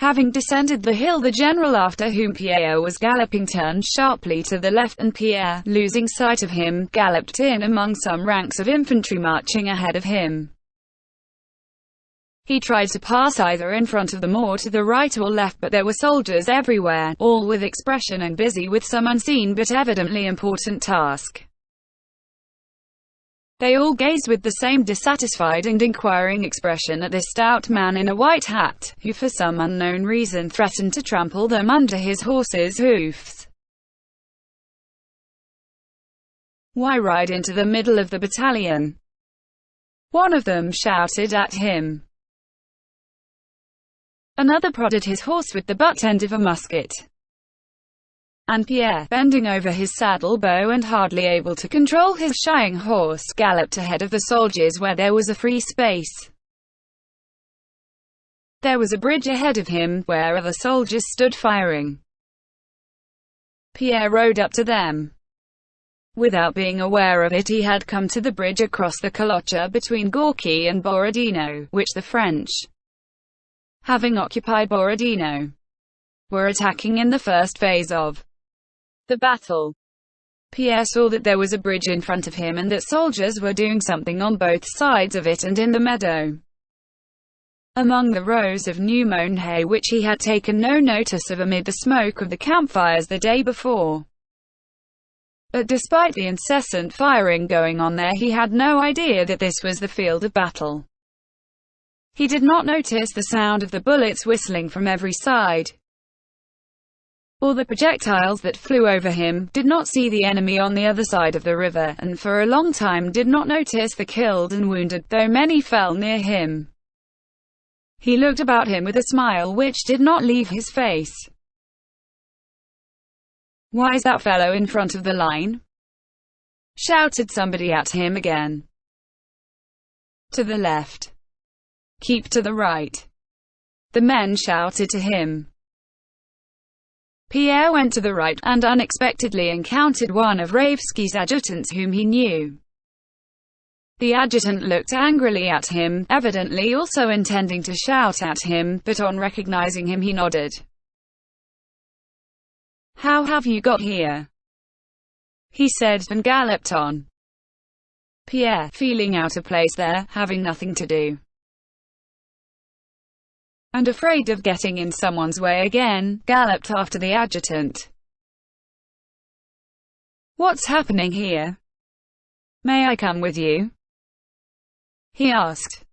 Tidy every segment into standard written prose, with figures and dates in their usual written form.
Having descended the hill, the general after whom Pierre was galloping turned sharply to the left, and Pierre, losing sight of him, galloped in among some ranks of infantry marching ahead of him. He tried to pass either in front of them or to the right or left, but there were soldiers everywhere, all with expression and busy with some unseen but evidently important task. They all gazed with the same dissatisfied and inquiring expression at this stout man in a white hat, who for some unknown reason threatened to trample them under his horse's hoofs. "Why ride into the middle of the battalion?" one of them shouted at him. Another prodded his horse with the butt end of a musket. And Pierre, bending over his saddlebow and hardly able to control his shying horse, galloped ahead of the soldiers where there was a free space. There was a bridge ahead of him, where other soldiers stood firing. Pierre rode up to them. Without being aware of it, he had come to the bridge across the Calocha between Gorky and Borodino, which the French, having occupied Borodino, were attacking in the first phase of the battle. Pierre saw that there was a bridge in front of him and that soldiers were doing something on both sides of it and in the meadow, among the rows of new-mown hay which he had taken no notice of amid the smoke of the campfires the day before. But despite the incessant firing going on there, he had no idea that this was the field of battle. He did not notice the sound of the bullets whistling from every side, or the projectiles that flew over him, did not see the enemy on the other side of the river, and for a long time did not notice the killed and wounded, though many fell near him. He looked about him with a smile which did not leave his face. "Why is that fellow in front of the line?" shouted somebody at him again. "To the left." "Keep to the right," the men shouted to him. Pierre went to the right, and unexpectedly encountered one of Raevski's adjutants whom he knew. The adjutant looked angrily at him, evidently also intending to shout at him, but on recognizing him he nodded. "How have you got here?" he said, and galloped on. Pierre, feeling out of place there, having nothing to do, and afraid of getting in someone's way again, galloped after the adjutant. "What's happening here? May I come with you?" he asked.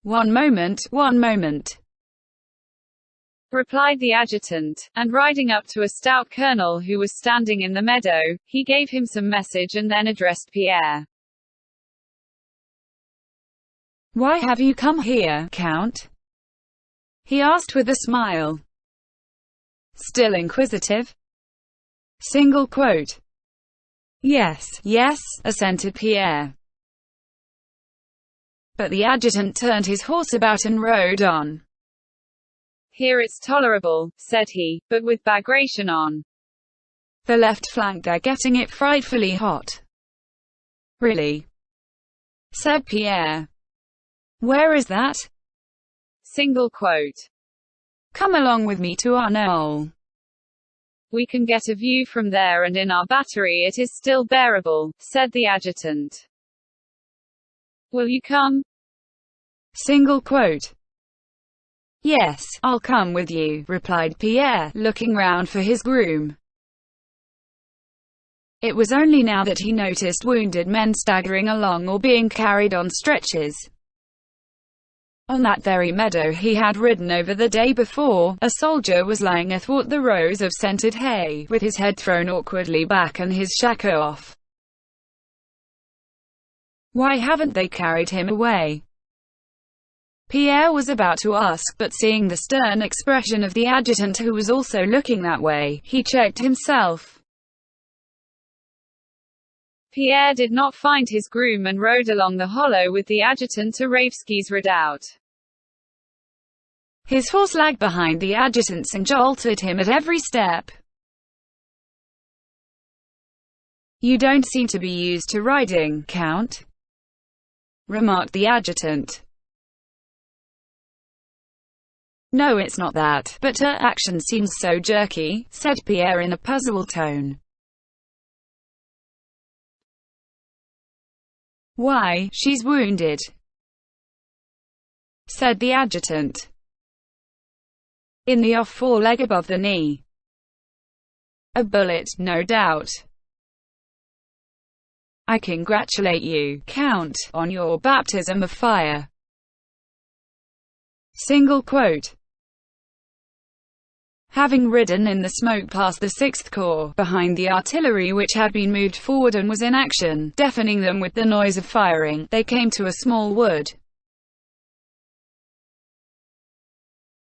One moment," replied the adjutant, and riding up to a stout colonel who was standing in the meadow, he gave him some message and then addressed Pierre. "Why have you come here, Count?" he asked with a smile. "Still inquisitive?" Yes, assented Pierre. But the adjutant turned his horse about and rode on. "Here it's tolerable," said he, "but with Bagration on the left flank they're getting it frightfully hot." "Really?" said Pierre. "Where is that?" "Come along with me to our knoll. We can get a view from there, and in our battery it is still bearable," said the adjutant. "Will you come?" "Yes, I'll come with you," replied Pierre, looking round for his groom. It was only now that he noticed wounded men staggering along or being carried on stretchers. On that very meadow he had ridden over the day before, a soldier was lying athwart the rows of scented hay, with his head thrown awkwardly back and his shako off. "Why haven't they carried him away?" Pierre was about to ask, but seeing the stern expression of the adjutant, who was also looking that way, he checked himself. Pierre did not find his groom and rode along the hollow with the adjutant to Raevski's redoubt. His horse lagged behind the adjutant's and jolted him at every step. "You don't seem to be used to riding, Count," remarked the adjutant. "No, it's not that, but her action seems so jerky," said Pierre in a puzzled tone. "Why, she's wounded," said the adjutant. "In the off foreleg above the knee. A bullet, no doubt. I congratulate you, Count, on your baptism of fire." Single quote. Having ridden in the smoke past the 6th Corps, behind the artillery which had been moved forward and was in action, deafening them with the noise of firing, they came to a small wood.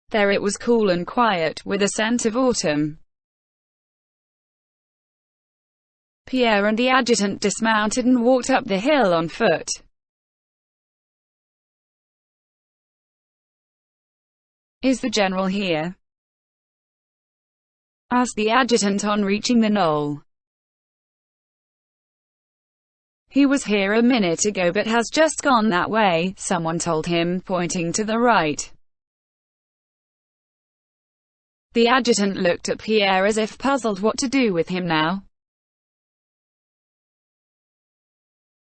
There it was cool and quiet, with a scent of autumn. Pierre and the adjutant dismounted and walked up the hill on foot. "Is the general here?" asked the adjutant on reaching the knoll. "He was here a minute ago but has just gone that way," someone told him, pointing to the right. The adjutant looked at Pierre as if puzzled what to do with him now.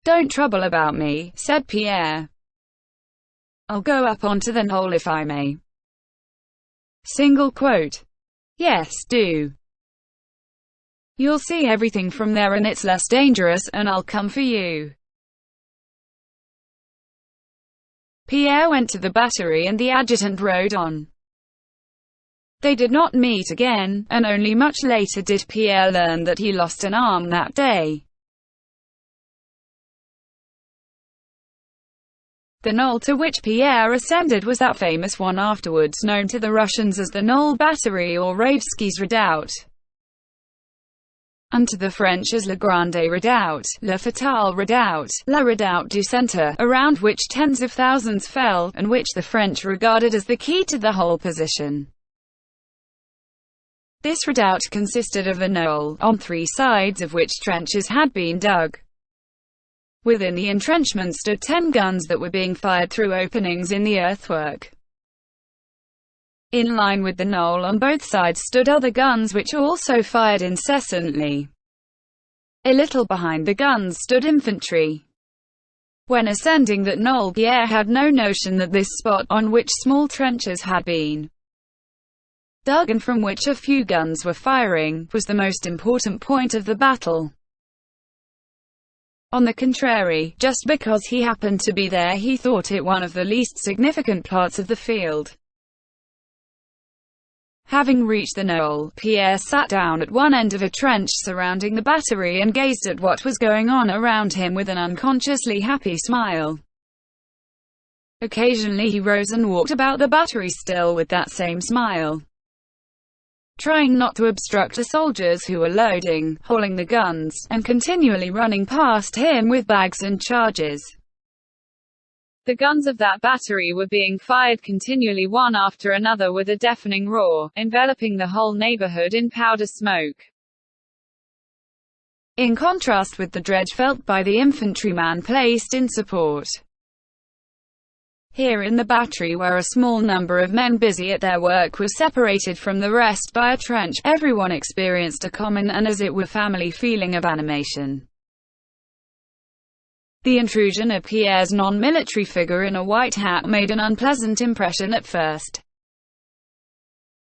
"Don't trouble about me," said Pierre. "I'll go up onto the knoll if I may." Single quote. "Yes, do. You'll see everything from there and it's less dangerous, and I'll come for you." Pierre went to the battery and the adjutant rode on. They did not meet again, and only much later did Pierre learn that he lost an arm that day. The knoll to which Pierre ascended was that famous one afterwards known to the Russians as the Knoll Battery or Raevski's Redoubt, and to the French as Le Grande Redoubt, Le Fatal Redoubt, La Redoubt du Centre, around which tens of thousands fell, and which the French regarded as the key to the whole position. This redoubt consisted of a knoll, on 3 sides of which trenches had been dug. Within the entrenchment stood 10 guns that were being fired through openings in the earthwork. In line with the knoll on both sides stood other guns which also fired incessantly. A little behind the guns stood infantry. When ascending that knoll, Pierre had no notion that this spot, on which small trenches had been dug and from which a few guns were firing, was the most important point of the battle. On the contrary, just because he happened to be there, he thought it one of the least significant parts of the field. Having reached the knoll, Pierre sat down at one end of a trench surrounding the battery and gazed at what was going on around him with an unconsciously happy smile. Occasionally he rose and walked about the battery still with that same smile, trying not to obstruct the soldiers who were loading, hauling the guns, and continually running past him with bags and charges. The guns of that battery were being fired continually one after another with a deafening roar, enveloping the whole neighborhood in powder smoke. In contrast with the dread felt by the infantryman placed in support. Here in the battery, where a small number of men busy at their work was separated from the rest by a trench, everyone experienced a common and as it were family feeling of animation. The intrusion of Pierre's non-military figure in a white hat made an unpleasant impression at first.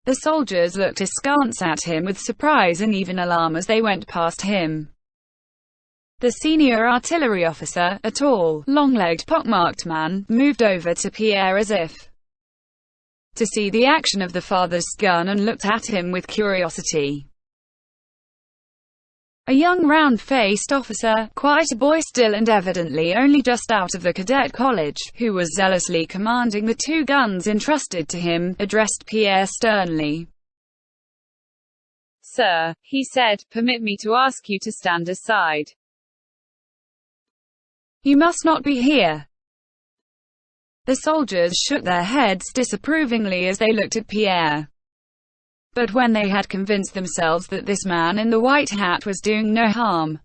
The soldiers looked askance at him with surprise and even alarm as they went past him. The senior artillery officer, a tall, long-legged, pockmarked man, moved over to Pierre as if to see the action of the father's gun and looked at him with curiosity. A young round-faced officer, quite a boy still and evidently only just out of the cadet college, who was zealously commanding the 2 guns entrusted to him, addressed Pierre sternly. "Sir," he said, "permit me to ask you to stand aside. You must not be here." The soldiers shook their heads disapprovingly as they looked at Pierre. But when they had convinced themselves that this man in the white hat was doing no harm,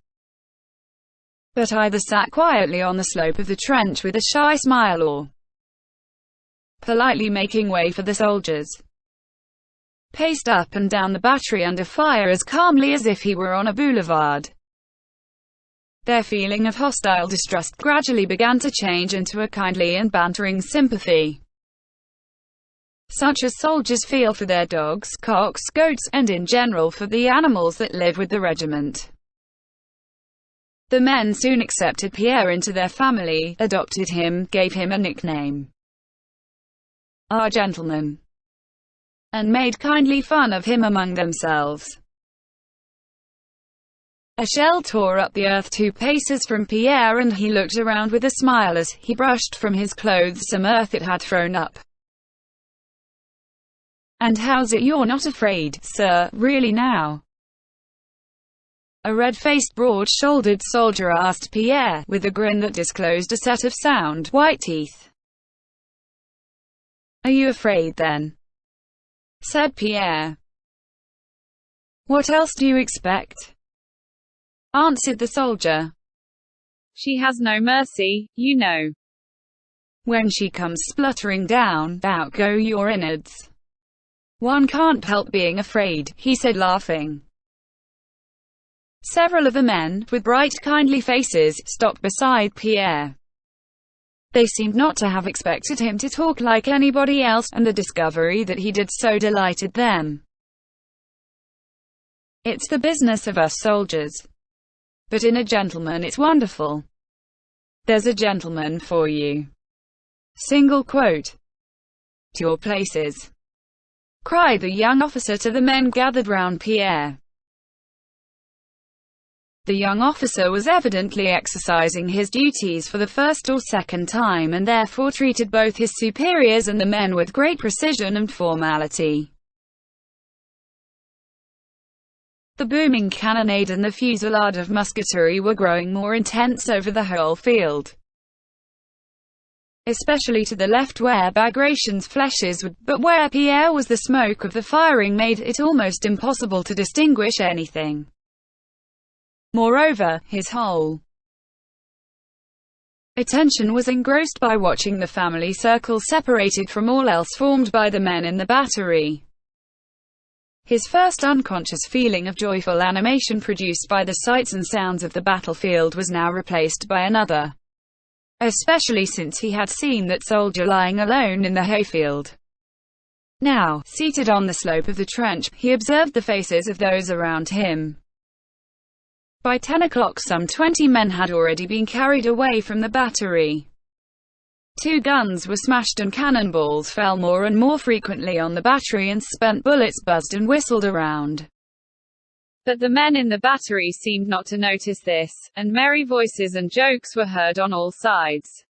but either sat quietly on the slope of the trench with a shy smile or politely making way for the soldiers, paced up and down the battery under fire as calmly as if he were on a boulevard. Their feeling of hostile distrust gradually began to change into a kindly and bantering sympathy, such as soldiers feel for their dogs, cocks, goats, and in general for the animals that live with the regiment. The men soon accepted Pierre into their family, adopted him, gave him a nickname, "Our Gentleman," and made kindly fun of him among themselves. A shell tore up the earth 2 paces from Pierre, and he looked around with a smile as he brushed from his clothes some earth it had thrown up. "And how's it you're not afraid, sir, really now?" a red-faced, broad-shouldered soldier asked Pierre, with a grin that disclosed a set of sound, white teeth. "Are you afraid then?" said Pierre. "What else do you expect?" answered the soldier. "She has no mercy, you know. When she comes spluttering down, out go your innards. One can't help being afraid," he said, laughing. Several of the men, with bright, kindly faces, stopped beside Pierre. They seemed not to have expected him to talk like anybody else, and the discovery that he did so delighted them. "It's the business of us soldiers. But in a gentleman it's wonderful. There's a gentleman for you. Single quote. To your places," cried the young officer to the men gathered round Pierre. The young officer was evidently exercising his duties for the first or second time, and therefore treated both his superiors and the men with great precision and formality. The booming cannonade and the fusillade of musketry were growing more intense over the whole field, especially to the left where Bagration's flèches would, but where Pierre was the smoke of the firing made it almost impossible to distinguish anything. Moreover, his whole attention was engrossed by watching the family circle separated from all else formed by the men in the battery. His first unconscious feeling of joyful animation produced by the sights and sounds of the battlefield was now replaced by another, especially since he had seen that soldier lying alone in the hayfield. Now, seated on the slope of the trench, he observed the faces of those around him. By 10 o'clock some 20 men had already been carried away from the battery. 2 guns were smashed and cannonballs fell more and more frequently on the battery, and spent bullets buzzed and whistled around. But the men in the battery seemed not to notice this, and merry voices and jokes were heard on all sides.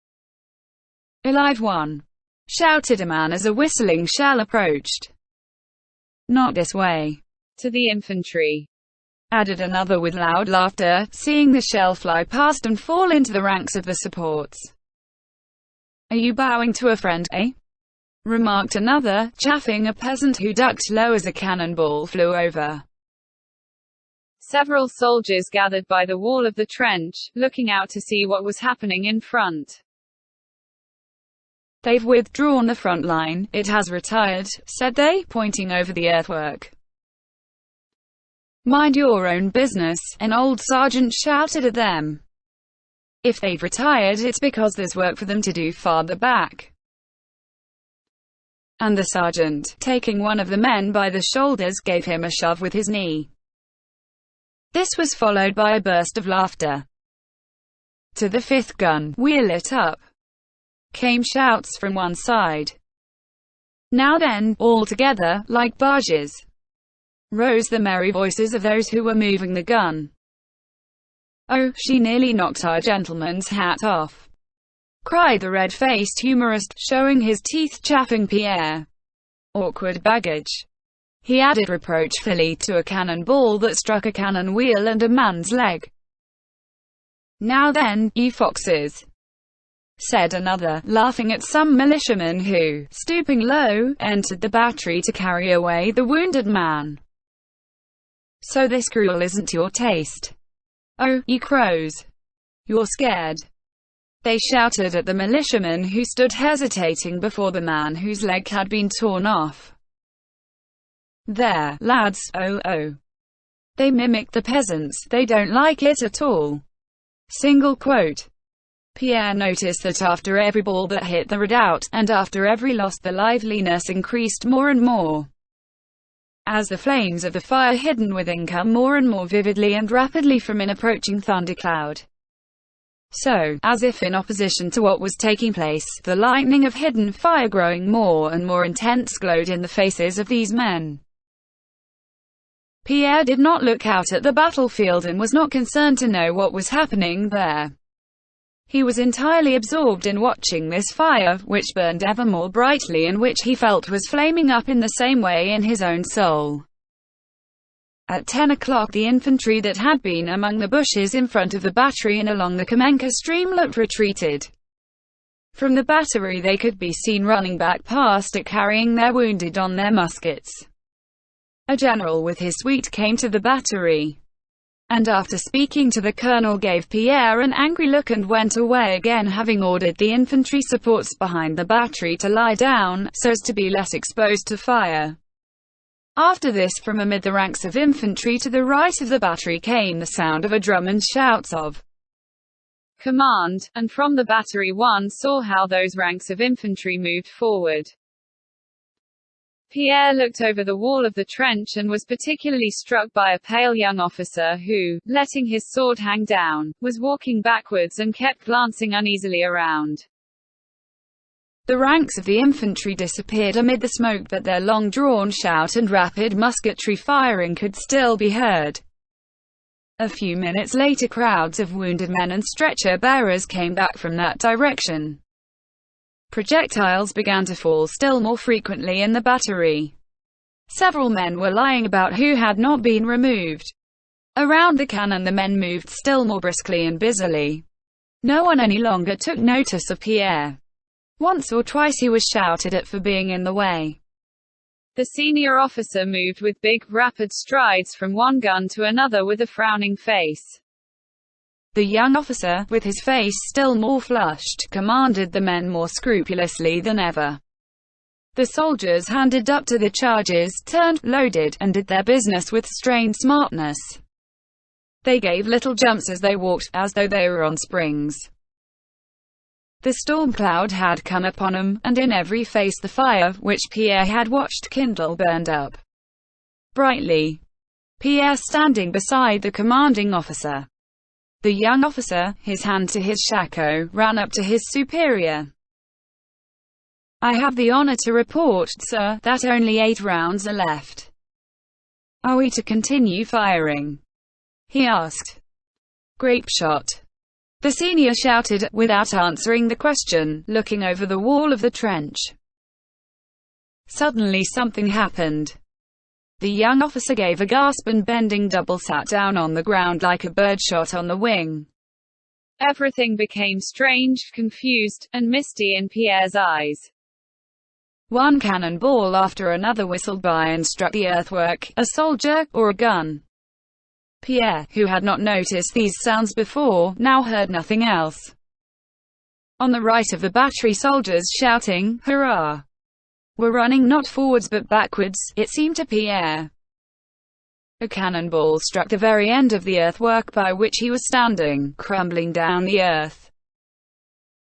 "Alive one!" shouted a man as a whistling shell approached. "Not this way." "To the infantry," added another with loud laughter, seeing the shell fly past and fall into the ranks of the supports. "Are you bowing to a friend, eh?" remarked another, chaffing a peasant who ducked low as a cannonball flew over. Several soldiers gathered by the wall of the trench, looking out to see what was happening in front. "They've withdrawn the front line, it has retired," said they, pointing over the earthwork. "Mind your own business," an old sergeant shouted at them. "If they've retired, it's because there's work for them to do farther back." And the sergeant, taking one of the men by the shoulders, gave him a shove with his knee. This was followed by a burst of laughter. "To the 5th gun, wheel it up!" came shouts from one side. "Now then, all together, like barges!" rose the merry voices of those who were moving the gun. "Oh, she nearly knocked our gentleman's hat off!" cried the red-faced humorist, showing his teeth, chaffing Pierre. "Awkward baggage," he added reproachfully to a cannonball that struck a cannon wheel and a man's leg. "Now then, you foxes," said another, laughing at some militiamen who, stooping low, entered the battery to carry away the wounded man. "So this cruel isn't your taste? Oh, you crows! You're scared. They shouted at the militiamen who stood hesitating before the man whose leg had been torn off. "There, lads, oh oh." They mimicked the peasants, "They don't like it at all." Single quote. Pierre noticed that after every ball that hit the redoubt, and after every loss, the liveliness increased more and more, as the flames of the fire hidden within come more and more vividly and rapidly from an approaching thundercloud. So, as if in opposition to what was taking place, the lightning of hidden fire growing more and more intense glowed in the faces of these men. Pierre did not look out at the battlefield and was not concerned to know what was happening there. He was entirely absorbed in watching this fire, which burned ever more brightly and which he felt was flaming up in the same way in his own soul. At 10 o'clock the infantry that had been among the bushes in front of the battery and along the Kamenka streamlet retreated. From the battery they could be seen running back past it carrying their wounded on their muskets. A general with his suite came to the battery, and after speaking to the colonel gave Pierre an angry look and went away again, having ordered the infantry supports behind the battery to lie down, so as to be less exposed to fire. After this, from amid the ranks of infantry to the right of the battery came the sound of a drum and shouts of command, and from the battery one saw how those ranks of infantry moved forward. Pierre looked over the wall of the trench and was particularly struck by a pale young officer who, letting his sword hang down, was walking backwards and kept glancing uneasily around. The ranks of the infantry disappeared amid the smoke, but their long-drawn shout and rapid musketry firing could still be heard. A few minutes later crowds of wounded men and stretcher-bearers came back from that direction. Projectiles began to fall still more frequently in the battery. Several men were lying about who had not been removed. Around the cannon the men moved still more briskly and busily. No one any longer took notice of Pierre. Once or twice he was shouted at for being in the way. The senior officer moved with big, rapid strides from one gun to another with a frowning face. The young officer, with his face still more flushed, commanded the men more scrupulously than ever. The soldiers handed up to the charges, turned, loaded, and did their business with strained smartness. They gave little jumps as they walked, as though they were on springs. The storm cloud had come upon them, and in every face the fire, which Pierre had watched kindle, burned up brightly. Pierre standing beside the commanding officer. The young officer, his hand to his shako, ran up to his superior. "I have the honor to report, sir, that only 8 rounds are left. Are we to continue firing?" he asked. "Grape shot," the senior shouted, without answering the question, looking over the wall of the trench. Suddenly something happened. The young officer gave a gasp and bending double sat down on the ground like a bird shot on the wing. Everything became strange, confused, and misty in Pierre's eyes. One cannon ball after another whistled by and struck the earthwork, a soldier, or a gun. Pierre, who had not noticed these sounds before, now heard nothing else. On the right of the battery soldiers shouting, "Hurrah!" were running not forwards but backwards, it seemed to Pierre. A cannonball struck the very end of the earthwork by which he was standing, crumbling down the earth.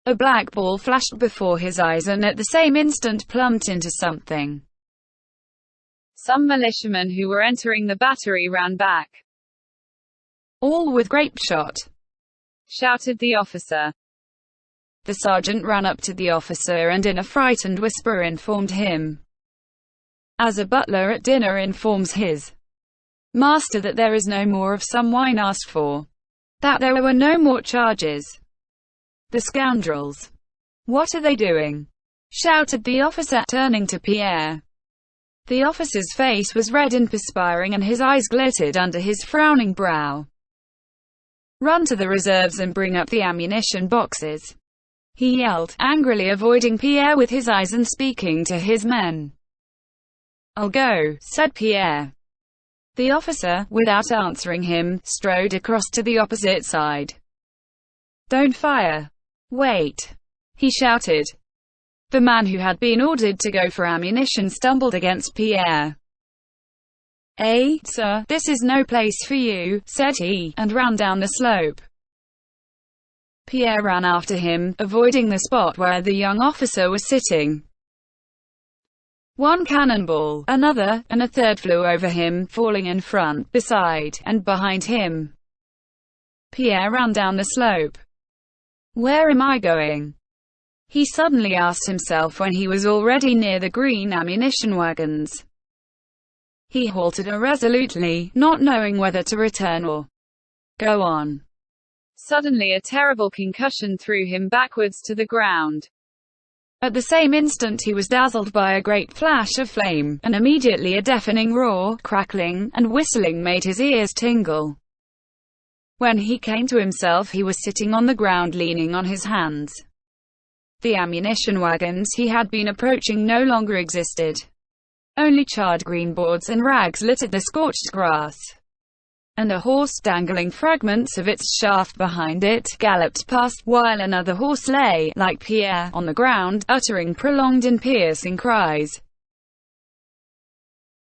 A black ball flashed before his eyes and at the same instant plumped into something. Some militiamen who were entering the battery ran back. "All with grape shot!" shouted the officer. The sergeant ran up to the officer and in a frightened whisper informed him, as a butler at dinner informs his master that there is no more of some wine asked for, that there were no more charges. "The scoundrels! What are they doing?" shouted the officer, turning to Pierre. The officer's face was red and perspiring and his eyes glittered under his frowning brow. "Run to the reserves and bring up the ammunition boxes," he yelled, angrily avoiding Pierre with his eyes and speaking to his men. "I'll go," said Pierre. The officer, without answering him, strode across to the opposite side. "Don't fire," Wait! He shouted. The man who had been ordered to go for ammunition stumbled against Pierre. Sir, this is no place for you, said he, and ran down the slope. Pierre ran after him, avoiding the spot where the young officer was sitting. One cannonball, another, and a third flew over him, falling in front, beside, and behind him. Pierre ran down the slope. Where am I going? He suddenly asked himself when he was already near the green ammunition wagons. He halted irresolutely, not knowing whether to return or go on. Suddenly a terrible concussion threw him backwards to the ground. At the same instant he was dazzled by a great flash of flame, and immediately a deafening roar, crackling, and whistling made his ears tingle. When he came to himself he was sitting on the ground leaning on his hands. The ammunition wagons he had been approaching no longer existed. Only charred green boards and rags littered the scorched grass. And a horse, dangling fragments of its shaft behind it, galloped past, while another horse lay, like Pierre, on the ground, uttering prolonged and piercing cries.